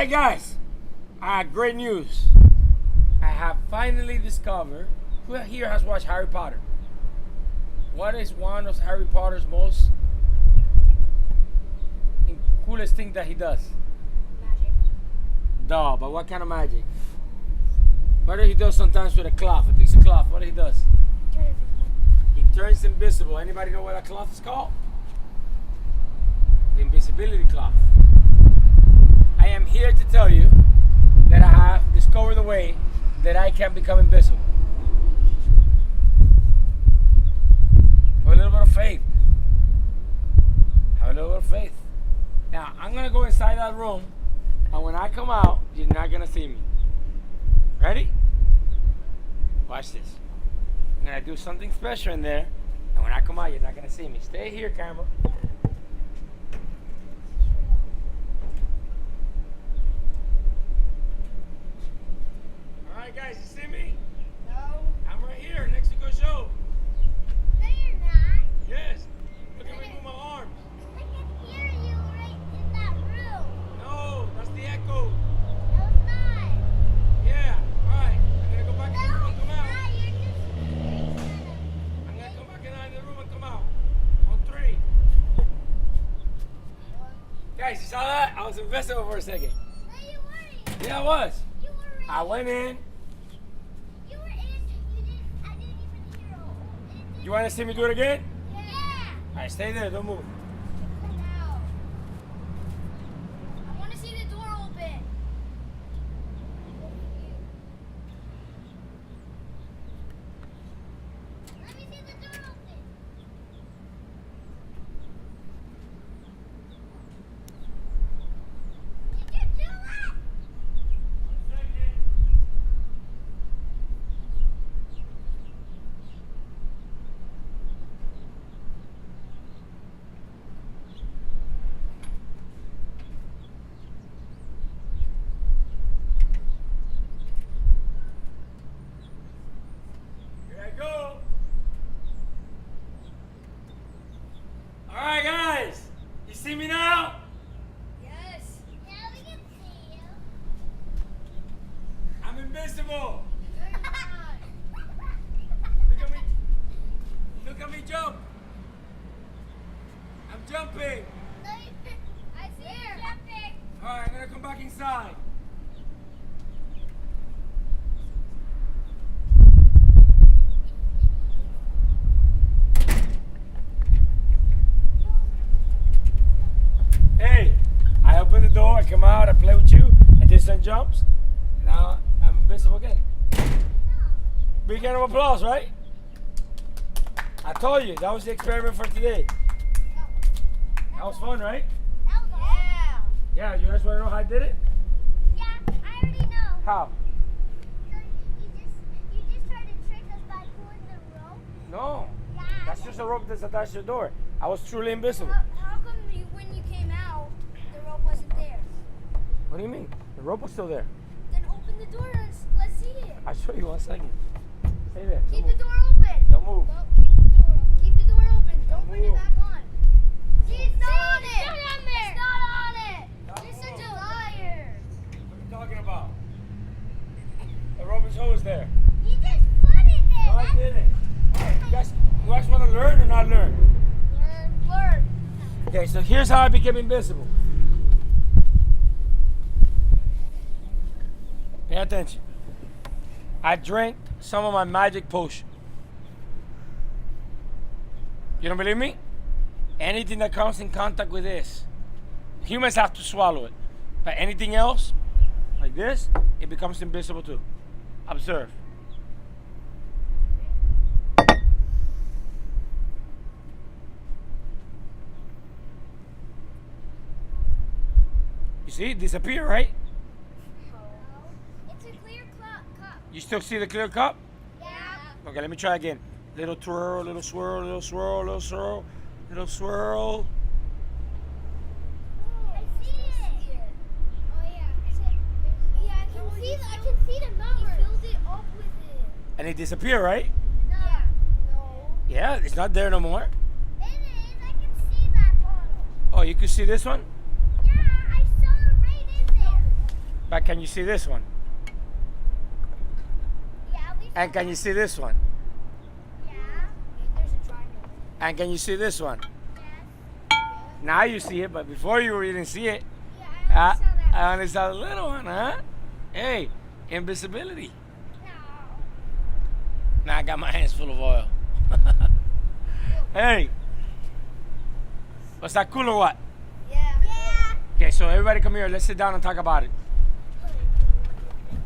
Alright guys, great news. I have finally discovered, who here has watched Harry Potter? What is one of Harry Potter's most coolest thing that he does? Magic. Duh, but what kind of magic? What do he does sometimes with a cloth, a piece of cloth? What he does? Turn invisible. He turns invisible. Anybody know what that cloth is called? The invisibility cloth. I am here to tell you that I have discovered a way that I can become invisible. Have a little bit of faith. Have a little bit of faith. Now, I'm going to go inside that room, and when I come out, you're not going to see me. Ready? Watch this. I'm going to do something special in there, and when I come out, you're not going to see me. Stay here, camera. All right, guys, you see me? No. I'm right here, next to Gojo. No, you're not. Yes. Look at me move my arms. I can hear you right in that room. No, that's the echo. No, it's not. Yeah. All right. I'm going to go back in the room and come out. No, you're just... I'm going to come back in the room and come out. On 3. Guys, you saw that? I was invisible for a second. No, you weren't. Yeah, I was. You were right. I went in. You were in. I didn't even hear you. You want to see me do it again? Yeah. All right, stay there. Don't move. Now. I want to see the door open. Let me see the door open. Did you do it? Here I go. All right, guys. You see me now? Yes. Now we can see you. I'm invisible. No, you're not. Look at me. Look at me jump. I'm jumping. No, I see you jumping. All right, I'm going to come back inside. Hey, I open the door, I come out, I play with you, I did some jumps. Now I'm invisible again. Big round of applause, right? I told you, that was the experiment for today. That was fun, right? That was awesome. Yeah, you guys want to know how I did it? Yeah, I already know. How? So you just tried to trick us by pulling the rope? No, Yeah. that's just a rope that's attached to the door. I was truly invisible. How come when you came out, the rope wasn't there? What do you mean? The rope was still there. Then open the door and let's see it. I'll show you 1 second. Stay there. Keep Don't the move. door open. Don't move. No, keep the door open. Keep the door open. Don't bring it move. back on. See, it's not on it. It's not on there. It's not on it. Don't You're such move. a liar. What are you talking about? The rope is always there. You just put it there. No, I didn't. All right, you guys want to learn or not learn? Learn. Okay, so here's how I became invisible. Pay attention. I drank some of my magic potion. You don't believe me? Anything that comes in contact with this, humans have to swallow it. But anything else, like this, it becomes invisible too. Observe. You see, it disappeared, right? It's a clear cup. You still see the clear cup? Yeah. Okay, let me try again. Little twirl, little swirl, little swirl, little swirl, little swirl. I see it. Oh yeah. Yeah, I can see the number. You filled it up with it. And it disappeared, right? No. Yeah. No. Yeah, it's not there no more. It is. I can see that bottle. Oh, you can see this one? Yeah, I saw it right in there. But can you see this one? Yeah, we And can you see this one? Yeah. There's a triangle. And can you see this one? Yes. Now you see it, but before you didn't see it. Yeah, I saw that. I only saw the little one, huh? Hey, invisibility. No. Now I got my hands full of oil. Hey. Was that cool or what? Yeah. Yeah. Okay, so everybody come here. Let's sit down and talk about it.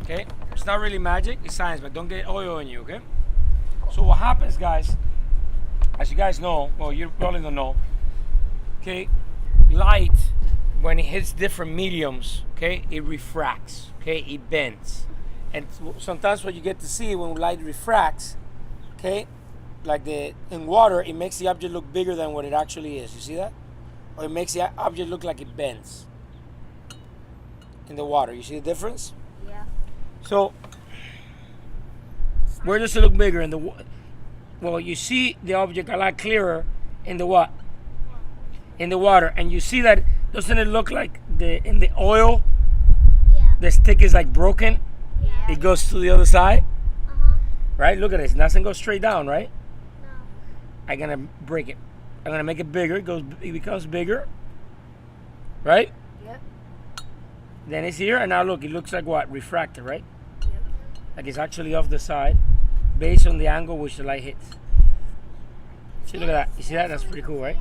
Okay? It's not really magic, it's science, but don't get oil on you, okay? So what happens, guys, as you guys know, well, you probably don't know, okay, light, when it hits different mediums, okay, it refracts, okay, it bends. And sometimes what you get to see when light refracts, okay, like in water, it makes the object look bigger than what it actually is. You see that? Or it makes the object look like it bends in the water. You see the difference? Yeah. So, where does it look bigger? In the well, you see the object a lot clearer in the what? In the water, and you see that, doesn't it look like in the oil, Yeah. the stick is like broken? Yeah. It goes to the other side, Uh-huh. right? Look at this. It doesn't go straight down, right? No. I'm gonna break it. I'm gonna make it bigger. It becomes bigger, right? Yep. Then it's here, and now look. It looks like what? Refracted, right? Yep. Like it's actually off the side, based on the angle which the light hits. See, look at that. You see that? That's pretty cool, right?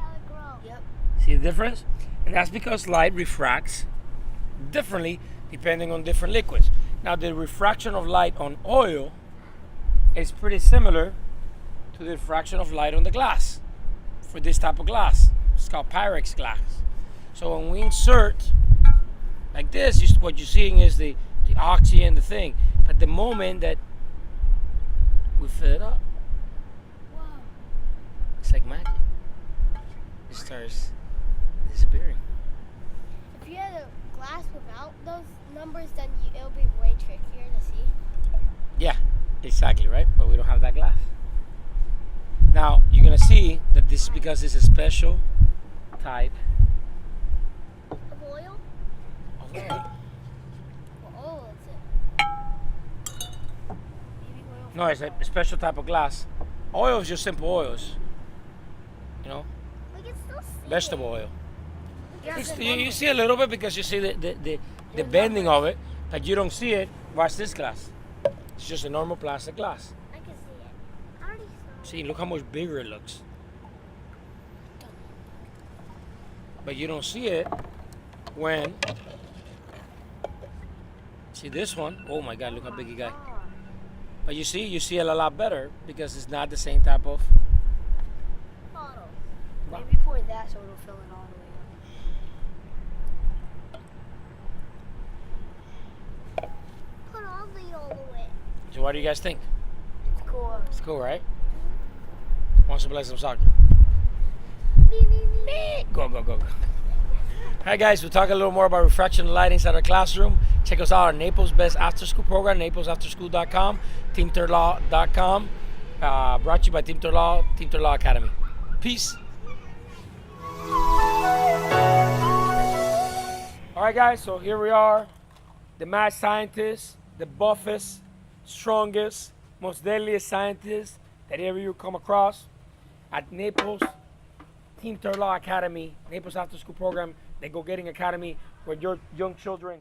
Yep. See the difference? And that's because light refracts differently depending on different liquids. Now, the refraction of light on oil is pretty similar to the refraction of light on the glass for this type of glass. It's called Pyrex glass. So when we insert like this, what you're seeing is the oxygen, the thing. But the moment that we fill it up, Wow. it's like magic. It starts disappearing. If you had a glass without those numbers, then it'll be way trickier to see. Yeah, exactly, right? But we don't have that glass. Now, you're going to see that this is because it's a special type Of oil? of oil. What oil is it? Maybe oil. No, it's a special type of glass. Oil is just simple oils. You know, We can still see vegetable it. oil. Yeah, You see a little bit because you see the bending of it, but you don't see it. Watch this glass. It's just a normal plastic glass. I can see it. I already saw it. See, look how much bigger it looks. But you don't see it when... See this one? Oh my God, look how big he got. But you see it a lot better because it's not the same type of... Bottle. Maybe pour that so it'll fill it all the way up. Put all the way. So what do you guys think? It's cool. It's cool, right? Wants to play some soccer. Me, me, me. Go, go, go, go. Hi guys, we'll talk a little more about refraction and light inside our classroom. Check us out on Naples Best After School program, naplesafterschool.com, teamthirdlaw.com. Brought to you by Team Third Law Academy. Peace. All right, guys, so here we are, the mad scientists, the buffest, strongest, most deadliest scientists that ever you come across at Naples Team Third Law Academy, Naples After School program, the Go Getting Academy, where your young children